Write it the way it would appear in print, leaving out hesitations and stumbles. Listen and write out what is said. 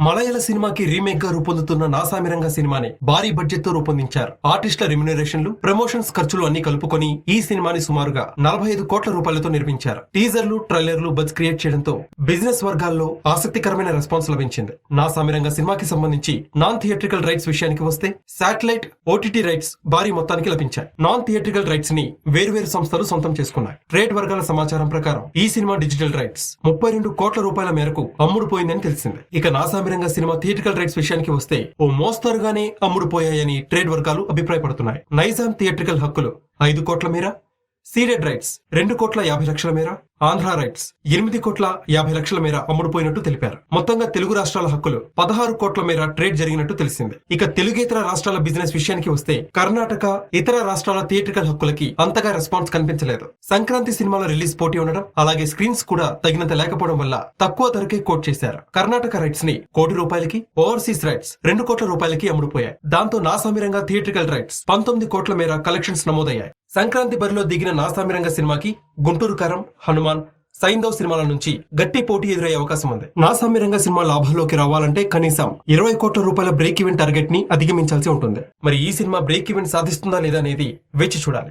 మలయాళ సినిమాకి రీమేక్ గా రూపొందుతున్న నాసామిరంగ సినిమాని భారీ బడ్జెట్ తో రూపొందించారు. ఆర్టిస్టుల రెమ్యునరేషన్లు, ప్రమోషన్స్ ఖర్చులు అన్ని కలుపుకొని ఈ సినిమాని సుమారుగా 45 కోట్ల రూపాయలతో నిర్మించారు. టీజర్లు, ట్రైలర్లు బజ్ క్రియేట్ చేయడంతో బిజినెస్ వర్గాల్లో ఆసక్తికరమైన రెస్పాన్స్ లభించింది. నాసామిరంగ సినిమాకి సంబంధించి నాన్ థియేట్రికల్ రైట్స్ విషయానికి వస్తే శాటిలైట్, ఓటీటీ రైట్స్ భారీ మొత్తానికి లభించాయి. నాన్ థియేట్రికల్ రైట్స్ ని వేర్వేరు సంస్థలు సొంతం చేసుకున్నాయి. ట్రేడ్ వర్గాల సమాచారం ప్రకారం ఈ సినిమా డిజిటల్ రైట్స్ 32 కోట్ల రూపాయల మేరకు అమ్ముడుపోయిందని తెలిసింది. ఇక నాసామిరంగ సినిమా థియేట్రికల్ రైట్స్ విషయానికి వస్తే ఓ మోస్తరుగానే అమ్ముడుపోయాయని ట్రేడ్ వర్గాలు అభిప్రాయపడుతున్నాయి. నైజాం థియేట్రికల్ హక్కులు 5 కోట్ల మేర, సీడెడ్ రైట్స్ 2,50,00,000 మేర, ఆంధ్ర రైట్స్ 8,50,00,000 మేర అమ్ముడుపోయినట్టు తెలిపారు. మొత్తంగా తెలుగు రాష్ట్రాల హక్కులు 16 కోట్ల మేర ట్రేడ్ జరిగినట్టు తెలిసింది. ఇక తెలుగేతర రాష్ట్రాల బిజినెస్ విషయానికి వస్తే కర్ణాటక, ఇతర రాష్ట్రాల థియేట్రికల్ హక్కులకి అంతగా రెస్పాన్స్ కనిపించలేదు. సంక్రాంతి సినిమాల రిలీజ్ పోటీ ఉండడం, అలాగే స్క్రీన్స్ కూడా తగినంత లేకపోవడం వల్ల తక్కువ ధరకే కోట్ చేశారు. కర్ణాటక రైట్స్ ని ₹1,00,00,000కి, ఓవర్సీస్ రైట్స్ ₹2 కోట్ల అమ్ముడుపోయాయి. దాంతో నాసామిరంగ థియేట్రికల్ రైట్స్ 19 కోట్ల మేర కలెక్షన్స్ నమోదయ్యాయి. సంక్రాంతి బరిలో దిగిన నాసామిరంగ సినిమాకి గుంటూరు కారం, హనుమాన్, సైంధవ్ సినిమాల నుంచి గట్టి పోటీ ఎదురయ్యే అవకాశం ఉంది. నాసామిరంగ సినిమా లాభాల్లోకి రావాలంటే కనీసం 20 కోట్ల రూపాయల బ్రేక్ ఈవెన్ టార్గెట్ ని అధిగమించాల్సి ఉంటుంది. మరి ఈ సినిమా బ్రేక్ ఈవెన్ సాధిస్తుందా లేదా అనేది వేచి చూడాలి.